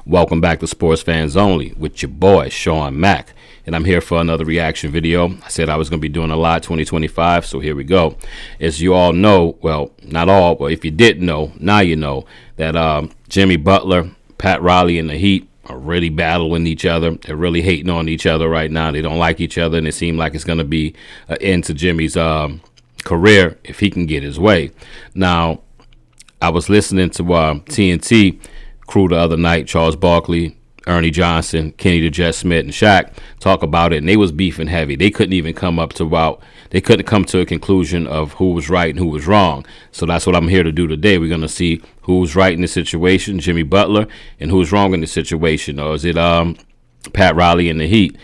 Welcome back to Sports Fans Only with your boy, Sean Mack. And I'm here for another reaction video. I said I was going to be doing a lot 2025, so here we go. As you all know, well, not all, but if you didn't know, now you know, that Jimmy Butler, Pat Riley, and the Heat are really battling each other. They're really hating on each other right now. They don't like each other, and it seems like it's going to be an end to Jimmy's career if he can get his way. Now, I was listening to TNT crew the other night, Charles Barkley, Ernie Johnson, Kenny the Jet Smith, and Shaq talk about it, and they was beefing heavy. They couldn't even come to a conclusion of who was right and who was wrong. So that's what I'm here to do today. We're gonna see who's right in this situation, Jimmy Butler, and who's wrong in this situation. Or is it Pat Riley and the Heat?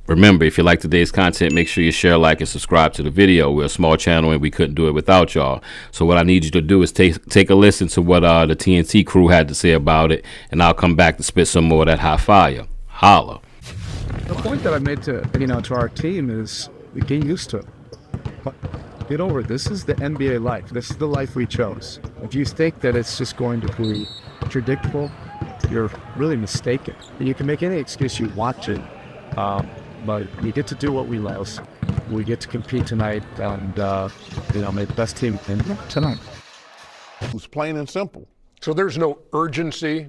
Remember, if you like today's content, make sure you share, like, and subscribe to the video. We're a small channel, and we couldn't do it without y'all. So what I need you to do is take a listen to what the TNT crew had to say about it, and I'll come back to spit some more of that hot fire. Holla. The point that I made to our team is get used to it. Get over it. This is the NBA life. This is the life we chose. If you think that it's just going to be predictable, you're really mistaken. You can make any excuse you want to. But we get to do what we love. We get to compete tonight and, make the best team win tonight. It's plain and simple. So there's no urgency.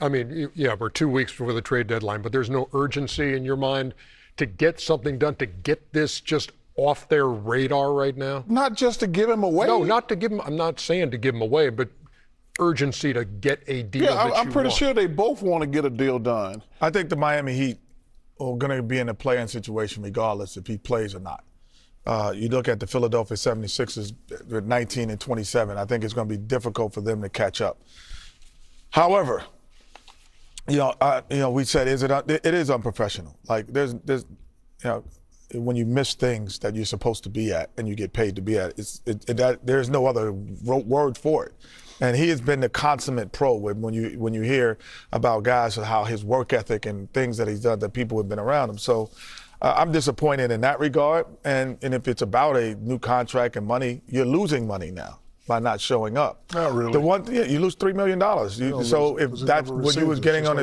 I mean, yeah, we're 2 weeks before the trade deadline, but there's no urgency in your mind to get something done, to get this just off their radar right now? Not just to give him away. No, not to give him, I'm not saying to give him away, but urgency to get a deal Yeah, I'm pretty sure they both want to get a deal done. I think the Miami Heat are going to be in a play-in situation regardless if he plays or not. You look at the Philadelphia 76ers with 19 and 27. I think it's going to be difficult for them to catch up. However, we said it is unprofessional. Like there's when you miss things that you're supposed to be at and you get paid to be at, there's no other word for it. And he has been the consummate pro when you hear about guys and how his work ethic and things that he's done that people have been around him. So I'm disappointed in that regard. And if it's about a new contract and money, you're losing money now by not showing up. Not really. You lose $3 million. So if that's what you was getting on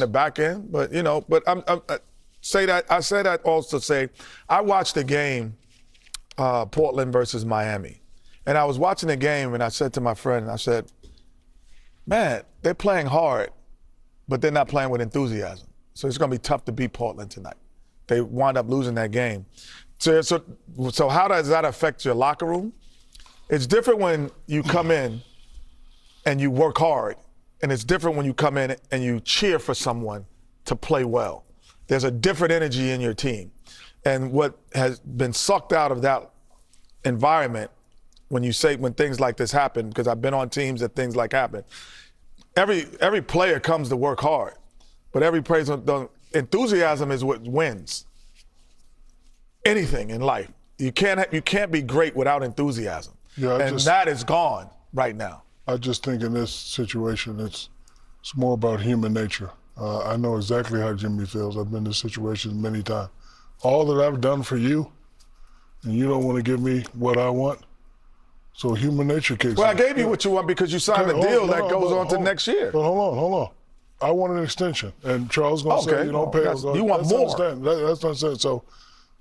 the back end, but I say that also say I watched the game, Portland versus Miami. And I was watching the game, and I said to my friend, I said, man, they're playing hard, but they're not playing with enthusiasm. So it's going to be tough to beat Portland tonight. They wind up losing that game. So how does that affect your locker room? It's different when you come in and you work hard, and it's different when you come in and you cheer for someone to play well. There's a different energy in your team. And what has been sucked out of that environment when things like this happen, because I've been on teams that things like happen, every player comes to work hard, but every player, enthusiasm is what wins anything in life. You can't be great without enthusiasm, that is gone right now. I just think in this situation, it's more about human nature. I know exactly how Jimmy feels. I've been in this situation many times. All that I've done for you, and you don't want to give me what I want. So human nature kicks in. Well, I gave you what you want because you signed a deal that goes on to next year. But hold on. I want an extension. And Charles going to say you don't pay us. You want more. That's what I'm saying. So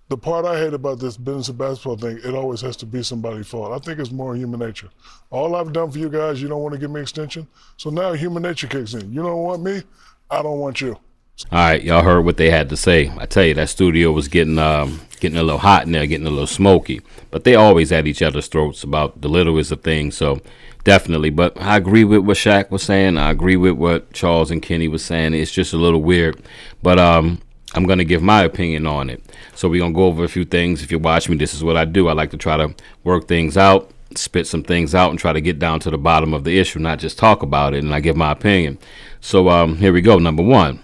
the part I hate about this business of basketball thing, it always has to be somebody's fault. I think it's more human nature. All I've done for you guys, you don't want to give me an extension. So now human nature kicks in. You don't want me, I don't want you. All right, y'all heard what they had to say. I tell you, that studio was getting a little hot in there, getting a little smoky. But they always at each other's throats about the littlest of things, so definitely. But I agree with what Shaq was saying. I agree with what Charles and Kenny was saying. It's just a little weird. But I'm going to give my opinion on it. So we're going to go over a few things. If you watch me, this is what I do. I like to try to work things out, spit some things out, and try to get down to the bottom of the issue, not just talk about it, and I give my opinion. So here we go. Number one.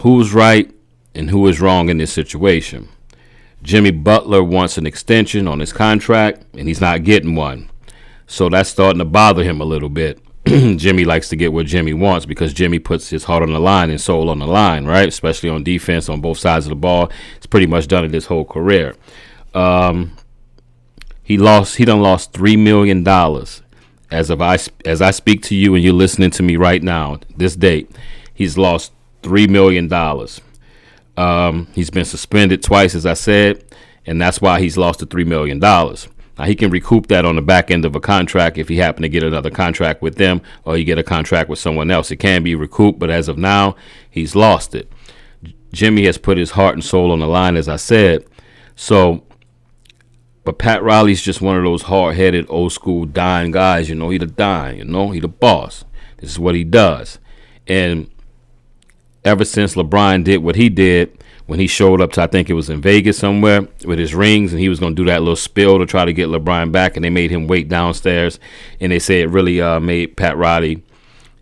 Who's right and who is wrong in this situation? Jimmy Butler wants an extension on his contract, and he's not getting one. So that's starting to bother him a little bit. Jimmy likes to get what Jimmy wants because Jimmy puts his heart on the line and soul on the line, right? Especially on defense on both sides of the ball. He's pretty much done it his whole career. He done lost $3 million as I speak to you and you're listening to me right now, this date, he's lost $3 million. He's been suspended twice, as I said, and that's why he's lost the $3 million. Now, he can recoup that on the back end of a contract if he happen to get another contract with them or he get a contract with someone else. It can be recouped, but as of now, he's lost it. Jimmy has put his heart and soul on the line, as I said. So, but Pat Riley's just one of those hard-headed, old-school, dying guys. You know, he the dying, you know, he the boss. This is what he does. And ever since LeBron did what he did, when he showed up to, I think it was in Vegas somewhere with his rings, and he was going to do that little spill to try to get LeBron back, and they made him wait downstairs, and they say it really made Pat Riley,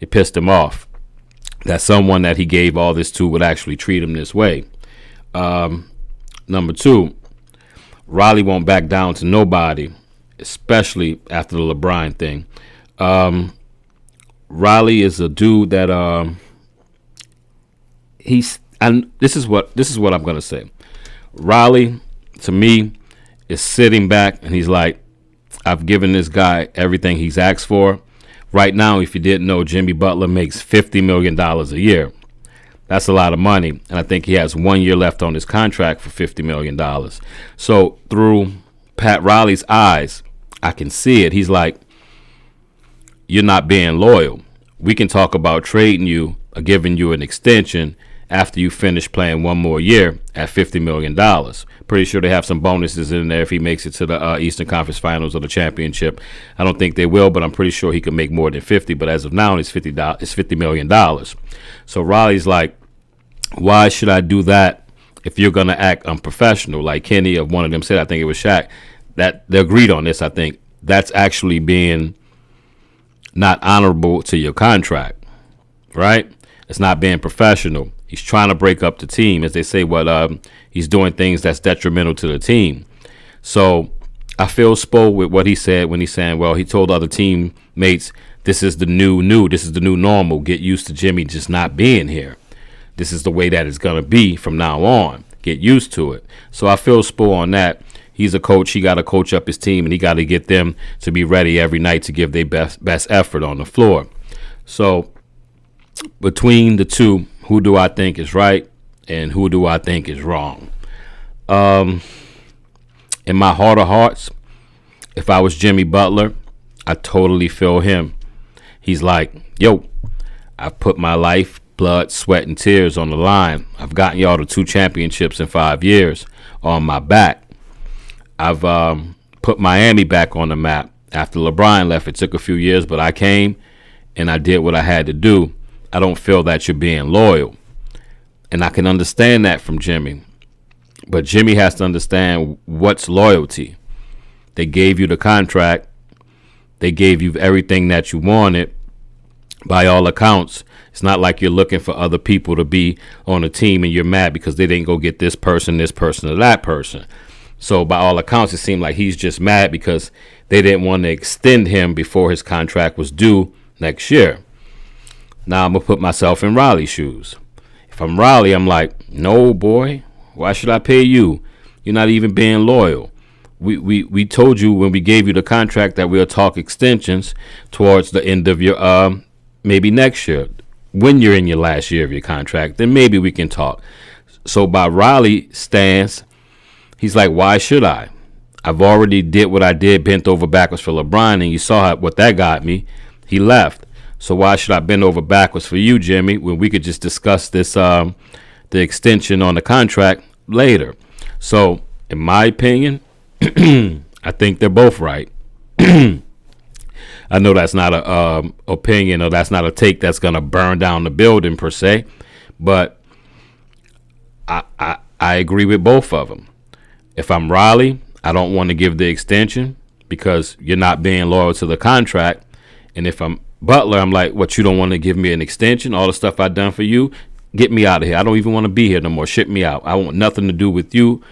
it pissed him off that someone that he gave all this to would actually treat him this way. Number two, Riley won't back down to nobody, especially after the LeBron thing. Riley is a dude that and this is what I'm gonna say. Riley, to me, is sitting back and he's like, I've given this guy everything he's asked for. Right now, if you didn't know, Jimmy Butler makes $50 million a year. That's a lot of money, and I think he has 1 year left on his contract for $50 million. So through Pat Riley's eyes, I can see it. He's like, you're not being loyal. We can talk about trading you or giving you an extension after you finish playing 1 more year at $50 million. Pretty sure they have some bonuses in there if he makes it to the Eastern Conference Finals or the championship. I don't think they will, but I'm pretty sure he can make more than 50. But as of now, it's $50 million. So Riley's like, why should I do that if you're going to act unprofessional? Like Kenny of one of them said, I think it was Shaq, that they agreed on this. I think that's actually being not honorable to your contract, right? It's not being professional. He's trying to break up the team, as they say. He's doing things that's detrimental to the team. So I feel Spo with what he said when he's saying, well, he told other teammates, this is the new, this is the new normal. Get used to Jimmy just not being here. This is the way that it's going to be from now on. Get used to it. So I feel Spo on that. He's a coach. He got to coach up his team, and he got to get them to be ready every night to give their best effort on the floor. So between the two, who do I think is right and who do I think is wrong? In my heart of hearts, if I was Jimmy Butler, I totally feel him. He's like, yo, I've put my life, blood, sweat, and tears on the line. I've gotten y'all to 2 championships in 5 years on my back. I've put Miami back on the map. After LeBron left, it took a few years, but I came and I did what I had to do. I don't feel that you're being loyal. And I can understand that from Jimmy. But Jimmy has to understand what's loyalty. They gave you the contract. They gave you everything that you wanted. By all accounts, it's not like you're looking for other people to be on a team and you're mad because they didn't go get this person, or that person. So by all accounts, it seemed like he's just mad because they didn't want to extend him before his contract was due next year. Now I'm going to put myself in Riley's shoes. If I'm Riley, I'm like, no, boy, why should I pay you? You're not even being loyal. We told you when we gave you the contract that we'll talk extensions towards the end of your, maybe next year. When you're in your last year of your contract, then maybe we can talk. So by Riley's stance, he's like, why should I? I've already did what I did, bent over backwards for LeBron, and you saw what that got me. He left. So why should I bend over backwards for you, Jimmy, when we could just discuss this, the extension on the contract later? So, in my opinion, I think they're both right. I know that's not a opinion or that's not a take that's going to burn down the building per se, but I agree with both of them. If I'm Riley, I don't want to give the extension because you're not being loyal to the contract. And if I'm Butler, I'm like, what, you don't want to give me an extension? All the stuff I've done for you? Get me out of here. I don't even want to be here no more. Ship me out. I want nothing to do with you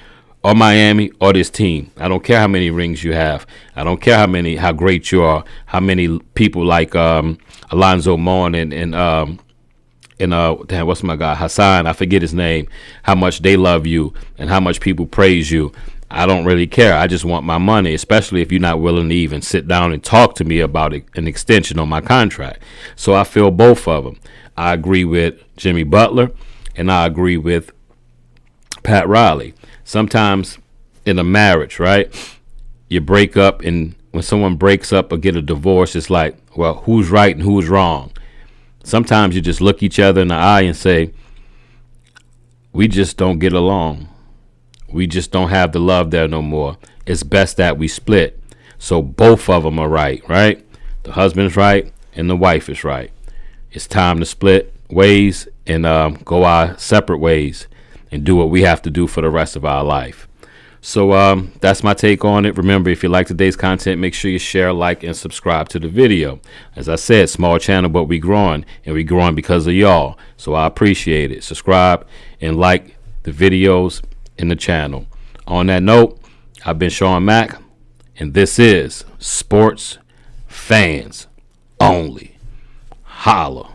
or Miami or this team. I don't care how many rings you have. I don't care how great you are, how many people like Alonzo Mourn and what's my guy, Hassan, I forget his name, how much they love you and how much people praise you. I don't really care. I just want my money, especially if you're not willing to even sit down and talk to me about an extension on my contract. So I feel both of them. I agree with Jimmy Butler, and I agree with Pat Riley. Sometimes in a marriage, right, you break up, and when someone breaks up or get a divorce, it's like, well, who's right and who's wrong? Sometimes you just look each other in the eye and say, we just don't get along. We just don't have the love there no more. It's best that we split. So both of them are right? The husband's right and the wife is right. It's time to split ways and go our separate ways and do what we have to do for the rest of our life. So that's my take on it. Remember, if you like today's content, make sure you share, like, and subscribe to the video. As I said, small channel, but we growing, and we growing because of y'all. So I appreciate it. Subscribe and like the videos in the channel. On that note, I've been Sean Mack, and this is Sports Fans Only. Holla.